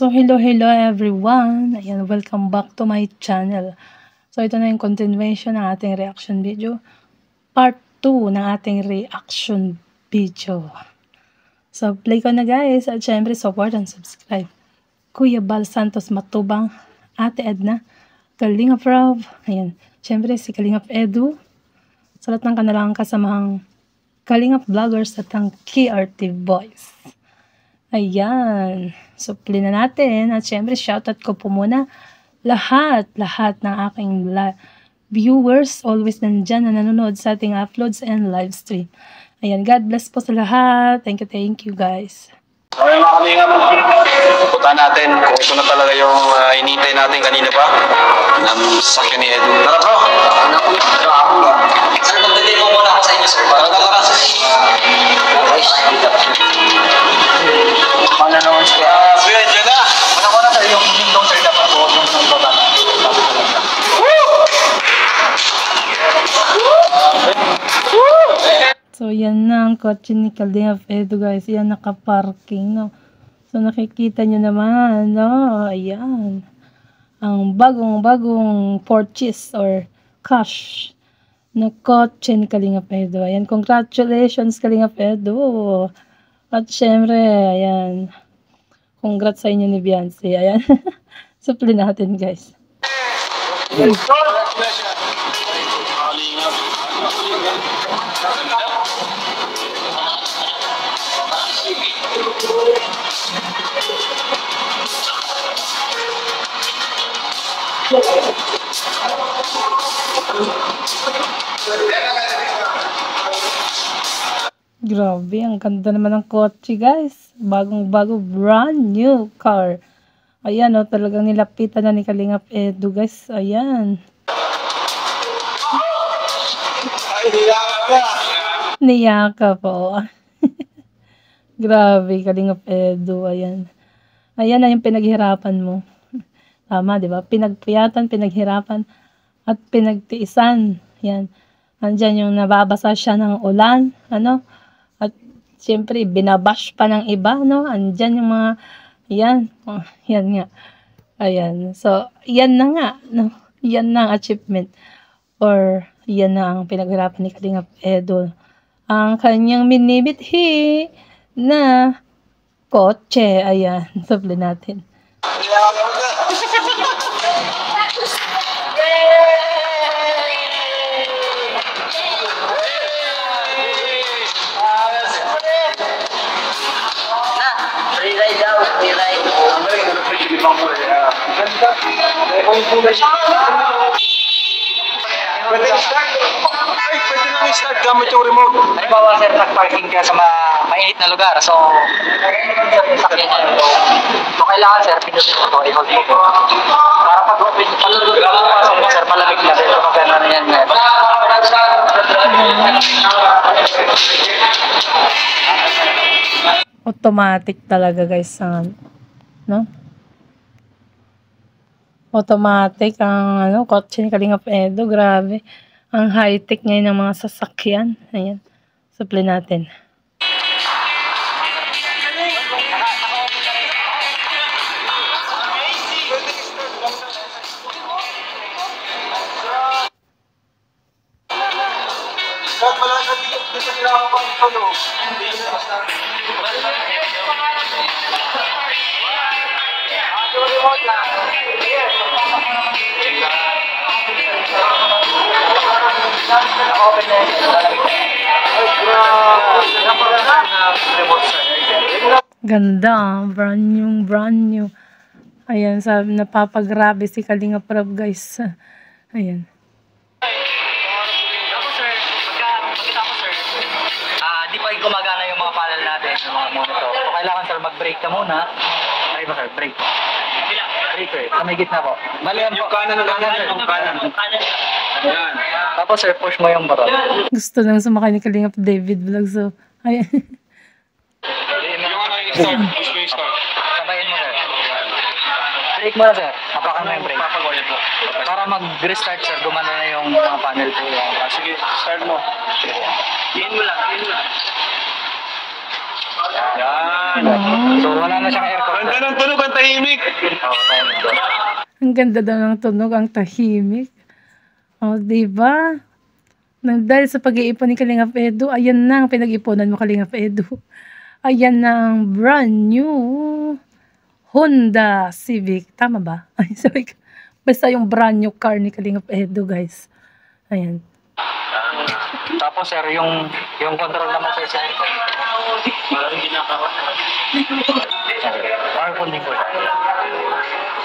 So, hello everyone! Ayan, welcome back to my channel. So, ito na yung continuation ng ating reaction video. Part 2 ng ating reaction video. So, play ko na guys. At syempre, support and subscribe. Kuya Bal Santos Matubang, Ate Edna, Kalingap Rob, ayan. Syempre, si Kalingap Edu, sa lahat ng kanilang kasamahang Kalingap Vloggers at ang KRT Boys. Ayan. So, play na natin. At syempre, shoutout ko po muna lahat ng aking viewers. Always nandyan na nanonood sa ating uploads and live stream. Ayan. God bless po sa lahat. Thank you guys. Okay mga kalingap, punta natin kung ito na talaga yung hinintay natin kanina pa ng sakyan ni Edu. Tara bro! Sir, magdademo muna ako sa inyo, sir. Tara. Ano naman siya? Kuya, dyan na! Ano na, sir, yung window, sir, dapat po yung baba. So, yan na ang kotse ni Kalingap Edu guys. Yan nakaparking, no? So, nakikita nyo naman, no? Ayan. Ang bagong purchase or cash na kotse ni Kalingap Edu. Ayan, congratulations Kalingap Edu. At syempre, ayan. Congrats sa inyo ni Beyonce. Ayan. Supply natin guys. Grabe, ang ganda naman ng kotse guys. Bagong-bago, brand new car. Ayan o, talagang nilapitan na ni Kalingap Edu guys. Ayan. Niyaka po. Grabe, Kalingap Edu. Ayan. Ayan na yung pinaghirapan mo. Tama, di ba? Pinagpuyatan, pinaghirapan, at pinagtiisan. Yan. Andyan yung nababasa siya ng ulan. Ano? At siyempre, binabash pa ng iba. No? Andyan yung mga, yan. Oh, yan nga. Ayan. So, yan na nga. No? Yan na ang achievement. Or, yan na ang pinaghirapan ni Kalingap Edu. Ang kanyang minibithi na kotse. Ayan. Supply natin. Free-ride daw, free-ride. Pwede i-start? Ay, pwede lang i-start gamit yung remote. Halimbawa, sir, nag-parking ka sa mainit na lugar. So, sakyan niya yung low. So, kailangan, sir, pinutin mo ito, i-hold mo ito. Para pag-open, pag-pasok mo, sir, palamig na, sir. So, kaya na yan, sir. Automatic talaga guys, no? Automatic ang kotse ni Kalingap Edu. Grabe. Ang high-tech ngayon ng mga sasakyan. Ayan. Supply natin. Kahit malakad dito sa kailangan pang ito, no? Ganda. Brand new. Ayan. Sabi, napapagrabe si Kalingap Rob guys. Ayan. Di pa gumagana yung mga panel natin, yung mga monitor. So, kailangan, sir, mag-brake ka muna. Ay ba, sir, brake po. Brake, sir. Sa may gitna po. Bali yan po. Yung kanan, sir. yung kanan. Ayan. Tapos, sir, push mo yung button. Gusto nang sumakay ni Kalingap David Vlog. So, ayan. Yung ano yung start. Push mo yung start. Sabayin mo, sir. Brake mo na, sir. Hapakan mo yung brake. Papagawa po. Para mag-restart, sir, gumana na yung mga panel po. Sige, start mo. Diin mo lang. Yan. So wala na siyang aircon. Ganda ng tunog, ang tahimik. Oo, tahimik doon. Ang ganda daw ng tunog, ang tahimik. O, diba? Nang dahil sa pag-iipon ni Kalingap Edu, ayan na ang pinag-ipunan mo, Kalingap Edu. Ayan na ang brand new Honda Civic. Tama ba? Ay, sorry. Basta yung brand new car ni Kalingap Edu, guys. Ayan. Tapos sir, yung control naman sir, parang ginakawa. Powerful din po siya.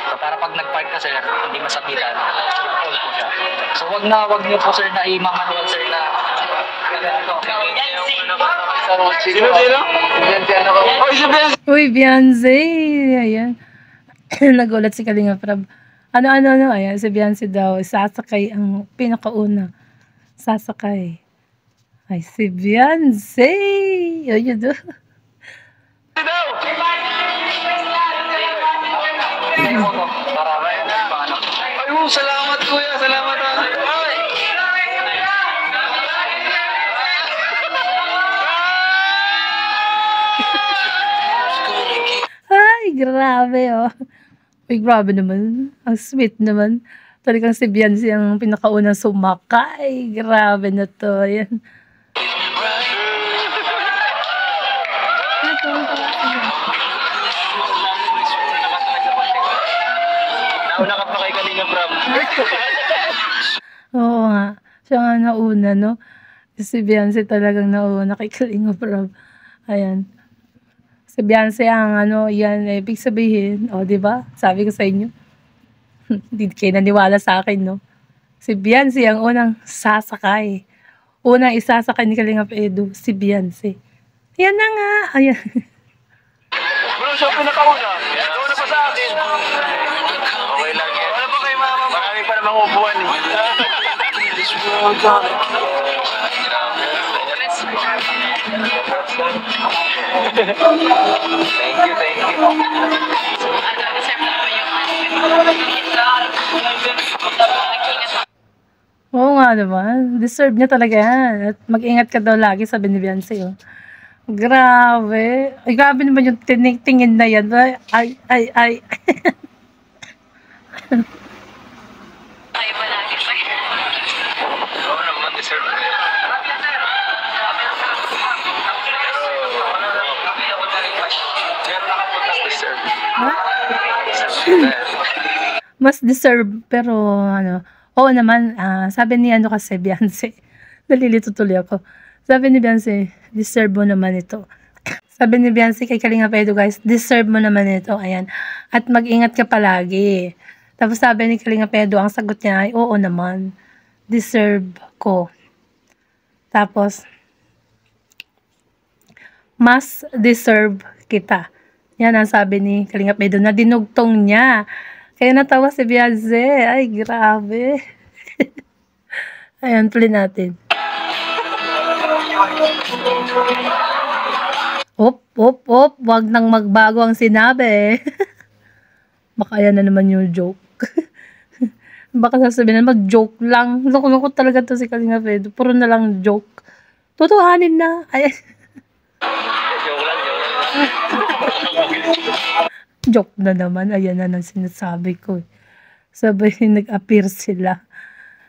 So para pag nag-park ka sir, hindi masakitan. Powerful po siya. So wag niyo po sir na i-manual sir na Sino? Oh, si Benz. Uy, Beyonce! Ayan. Nagulat si Kalingap Rab. Ano. Ayan, si Beyonce daw. Sasakay ang pinakauna. Sasakay. Ay, si Beyonce! Ayan daw. Ay, salamat kuya, salamat ha. Ay, grabe oh. Uy, grabe naman. Ang sweet naman. Talagang si Beyonce ang pinakaunang sumakay. Grabe na to. Ayan. Nauna ka pa kay Kalingap Rab. Oo nga. Siya nga nauna, no? Si Beyonce talagang nauna kay Kalingap Rab. Ayan. Si Beyonce ang yan, ibig sabihin, di ba? Sabi ko sa inyo. Hindi kayo naniwala sa akin, no? Si Beyonce ang unang sasakay. Unang isasakay ni Kalingap Edu, si Beyonce. Yan na nga. Ayan. Bro, siya pinakauna. Nauna pa sa akin. Okay lang yan. Wala pa kay mama. Marami pa namang upuan eh. Thank you. Oo nga naman. Deserve niya talaga yan. At mag-ingat ka daw lagi, sabi ni Beyonce. Oh. Grabe. Ay, grabe naman yung tingin na yan. Ay. Ay, palagi pa yun. Oo naman, deserve ko yan. Meron nakapuntas deserve. Mas deserve, pero oo naman, sabi ni kasi Beyonce, nalilito tuloy ako. Sabi ni Beyonce, deserve mo naman ito. Sabi ni Beyonce kay Kalingap Edu, guys, deserve mo naman ito, ayan. At mag-ingat ka palagi. Tapos sabi ni Kalingap Edu, ang sagot niya ay, oo naman, deserve ko. Tapos, mas deserve kita. Yan ang sabi ni Kalingap Edu, na dinugtong niya. Kaya natawa si Beyonce. Ay, grabe. Ayan, play natin. Op. Wag nang magbago ang sinabi. Baka yan na naman yung joke. Baka sasabihin na mag-joke lang. Loko-loko talaga to si Kalingap Edu. Puro na lang joke. Tutuhanin na. Ay. Joke na naman. Ayan na nang sinasabi ko. Sabay nag-appear sila.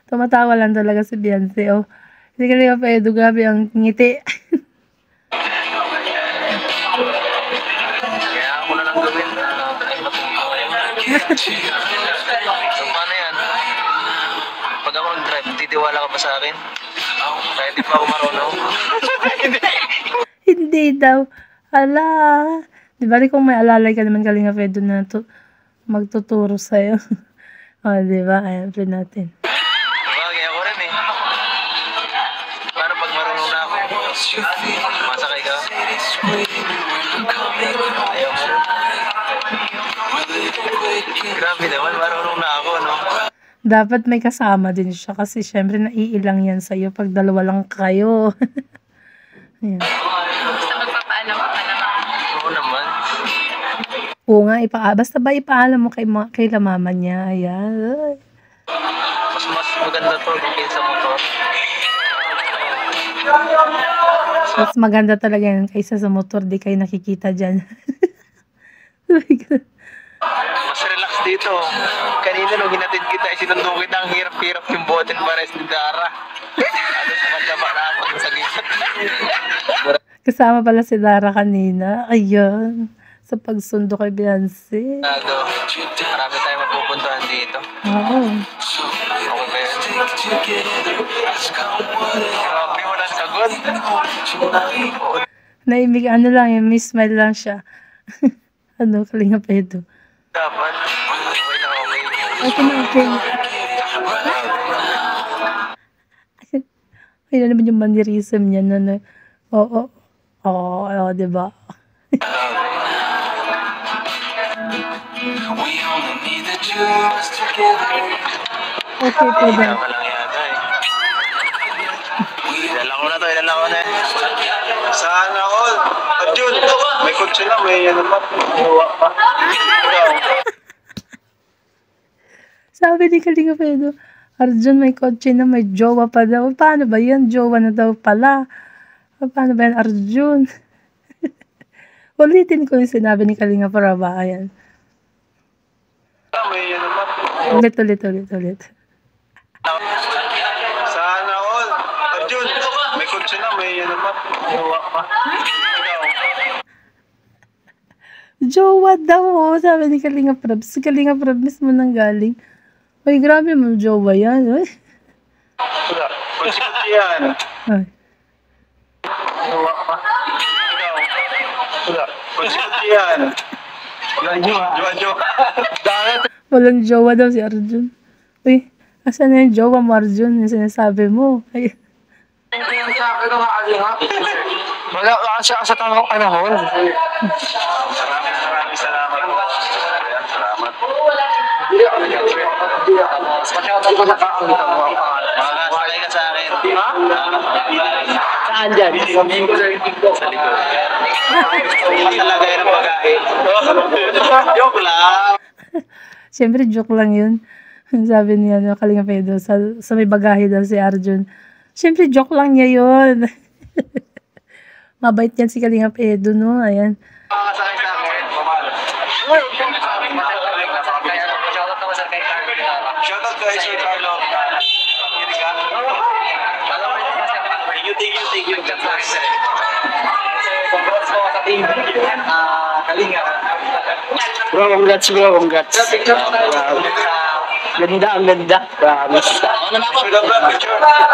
Tumatawa lang talaga si Beyonce. Oh. Si Kalingap Edu, grabe ang ngiti. Kaya ako na lang gawin. So, paano yan? Pag ako nag-drive, titiwala ka ba sa akin? Kahit di pa ako marunong. Hindi daw. Ala. Di ba kung may alalay ka naman Kalingap Edu na magtuturo sa'yo. Di ba? Ayan, play natin. Bagay ako rin eh. Paano pag marunong na ako? Masakay ka? Ayaw mo. Grabe naman, marunong na ako, no? Dapat may kasama din siya kasi syempre naiilang yan sa'yo pag dalawa lang kayo. Ayan. Basta magpapaalam ka pa naman. Oo naman. Oo nga, basta ba ipaalam mo kay la mama niya. Ayan. Mas maganda to kaysa motor. Mas maganda talaga yan kaysa sa motor, di kayo nakikita dyan. Oh my God. Mas relax dito. Kanina nung hinatid kita, isinundo kita, ang hirap-hirap yung botin pares ni Dara. Ano sa kandaba na ako sa gitna. Kasama pala si Dara kanina. Ayun. Sa pagsundo kay Beyonce. Marami tayong mapupuntahan dito. Oo. Okay ba yun? Grabe mo lang sagot. Naimig, ano lang yun, may smile lang siya. Ano, Kalinga Pedro. Dapat. Okay na okay. Okay na, okay. Ay na naman yung mannerism niya na, oo, oo, diba? Okay po ba? Tama lang yata eh. Ilala ko na to, ilala ko na eh. Sana all. At yun, may kotse na, may ano pa. Huwa pa. Sabi ni Kalinga Pedro, Arjun may kotse na, may jowa pa daw. Paano ba yan? Jowa na daw pala. Paano ba yan, Arjun? Ulitin ko yung sinabi ni Kalinga para ba? Ayan. May ano pa. Ulit. Sana all. At yun, may kotse na, may ano pa. Huwa pa. Jowa daw, oh, sabi ni Kalinga Prab. Si Kalinga Prab mismo nang galing. Ay, grabe mo, jowa yan. Ay. Kotse yan. Ay. Huwa pa. Kotse yan. Jowa. Walang jowa daw si Arjun. Uy, asan na yung jowa mo, Arjun? Yung sinasabi mo. Ay. Wala siya sa tamang panahon. Maraming salamat po. Salamat. Masyadong ko nakakalitan mo ang pangalan. Makakasakay ka sa akin. Saan dyan? Sa likod. Talaga yan ang pagkain. Joke lang. Siyempre, joke lang yun. Sabi niya, Kalinga Pedro, sa may bagahe daw si Arjun. Siyempre, joke lang niya yun. Mabait yan si Kalinga Pedro, no? Ayan. Makakasakay sa akin. Shoutout kay Sir Carlo. Thank you. Congrats po sa team. Kalinga. Bro, congrats. Ganda, ang ganda. Promise. Picture daw ba? Picture tayo.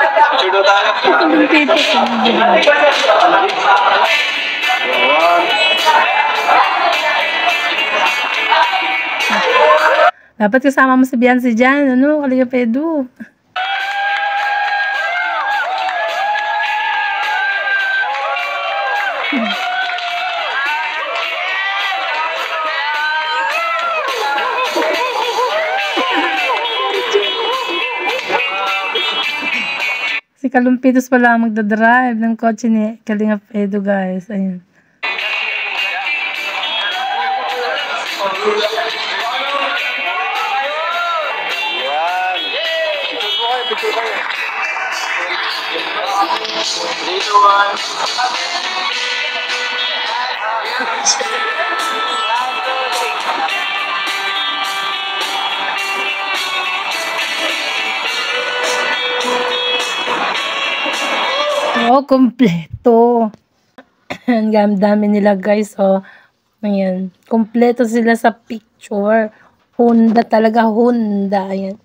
Dapat kasama mo si Beyonce dyan, ano, Kalinga Pedro. Si Kalumpitos pala ang magdadrive ng kotse ni Kalinga Pedro, guys. Ayun. Dito one. Oh, kompleto. Ang dami nila, guys. Oh, ayan. Kompleto sila sa picture. Honda talaga, Honda. Ayan.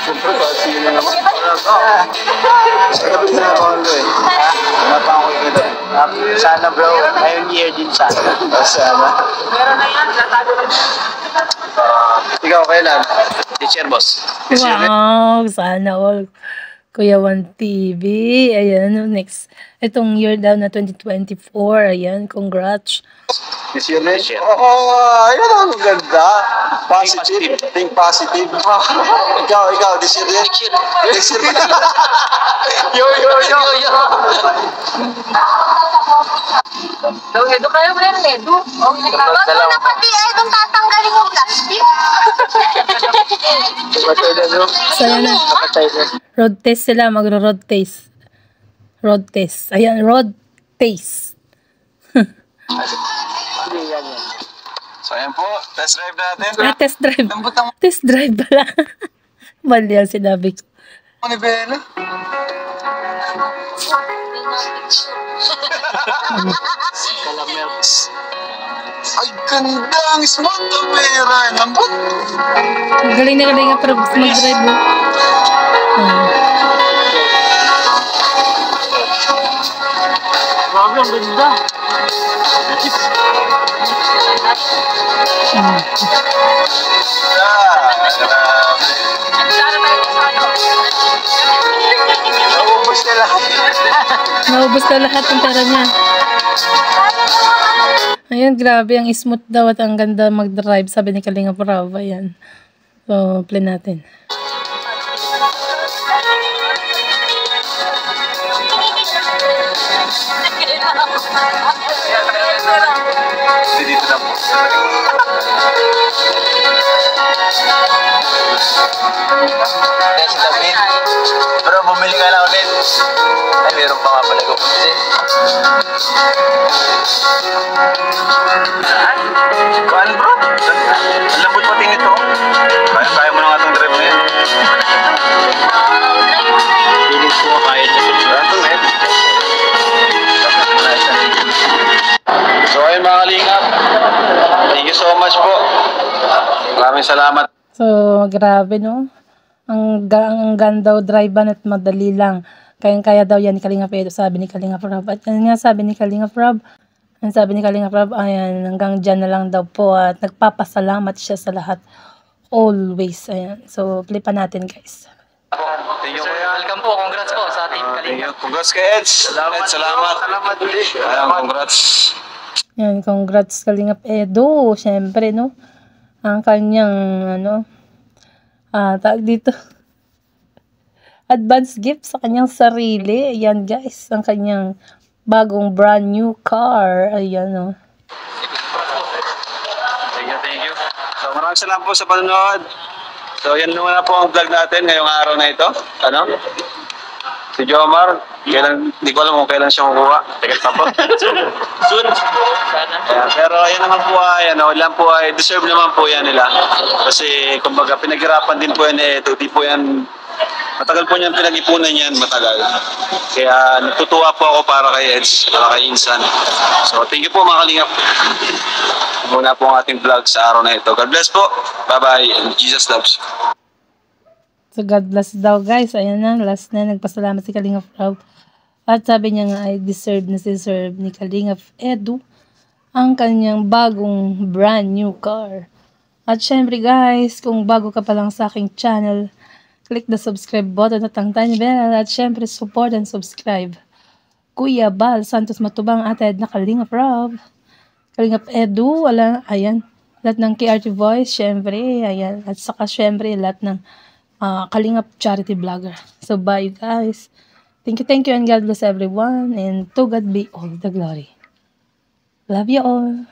Siyempre, kasi yun naman. Sabi na ako eh. Wala pa ako ito. Sana bro, ngayong year din sana. Sana. Ikaw kailan? Teacher boss. Wow, sana all. Kuya Juan TV. Ayan, next. Itong year daw na 2024. Ayan, congrats. This year na yun? Oo, ayun ang ganda. Positive. Think positive. Ikaw, this year din? Next year. Yo. Edo kayo mo yan, Edo. Huwag mo na pati Edo tatanggalin yung plastic. So, ayan na. Road test sila. Magro-road test. Road test. Ayan, road test. So, ayan po. Test drive natin. Test drive. Test drive pala. Mali ang sinabi ko. Ni Bella. Calamels. Ay, ganda. Ang smooth na pera. Lambot. Galing na galing nga pero gusto mag-drive mo. Grabe, ang ganda. Naubos na lahat. Naubos na lahat ng pera niya. Ayan, grabe. Ang smooth daw at ang ganda mag-drive. Sabi ni Kalinga Prab. Ayan. So, play natin. Dito na po. Si David. Bro, bumili ka na ulit. Ay, meron pa nga pala ko kasi. Kuhan bro? Ang lambot pati nito. Kaya mo na nga itong drive na yan. Pilit ko kaya na ito. So, ayun mga kalingap. Thank you so much po. Maraming salamat. So, grabe no. Ang ganda daw drive at madali lang. Kaya daw yan ni Kalinga Pedro, sabi ni Kalinga Prab. At yan nga sabi ni Kalinga Prab. Ang sabi ni Kalinga Prab, ayan, hanggang dyan na lang daw po. At nagpapasalamat siya sa lahat. Always. Ayan. So, play pa natin guys. Thank you, Sir, kuya. welcome po. Congrats po sa Team Thank Kalinga. you. Congrats kay Eds. Eds, salamat. Salamat ulit. Ayan, congrats. Yan, congrats Kalinga Pedro. Siyempre, no? Ang kanyang, tawag dito. Advance gift sa kanyang sarili. Ayan, guys. Ang kanyang bagong brand new car. Ayan, no? Thank you. So, maraming salamat po sa panonood. So, yan naman na po ang vlog natin ngayong araw na ito. Si Jomar, hindi ko alam kung kailan siya kukuha. Tagal pa po. Soon. Sana. Ayan, pero yan naman po ay, deserve naman po yan nila. Kasi, kumbaga, pinaghirapan din po yan di po yan, matagal po niyan pinag-ipunan yan, matagal. Kaya, natutuwa po ako para kay Eds, para kay Insan. So, thank you po mga kalingap. Muna po ang ating vlog sa araw na ito. God bless po. Bye-bye. And Jesus loves you. So, God bless daw, guys. Ayan na, last na. Nagpasalamat si Kalinga Prab. At sabi niya nga ay deserve ni Kalinga Edu ang kanyang bagong brand new car. At syempre, guys, kung bago ka pa lang sa aking channel, click the subscribe button at ang tiny bell. At syempre, support and subscribe. Kuya Bal Santos Matubang, Ate Edna Kalinga Prab. Kalinga Edu, ayan. Lahat ng KRT Voice, syempre, ayan. At saka syempre, lahat ng Kalingap charity vlogger. So, bye guys. Thank you, and God bless everyone. And to God be all the glory. Love you all.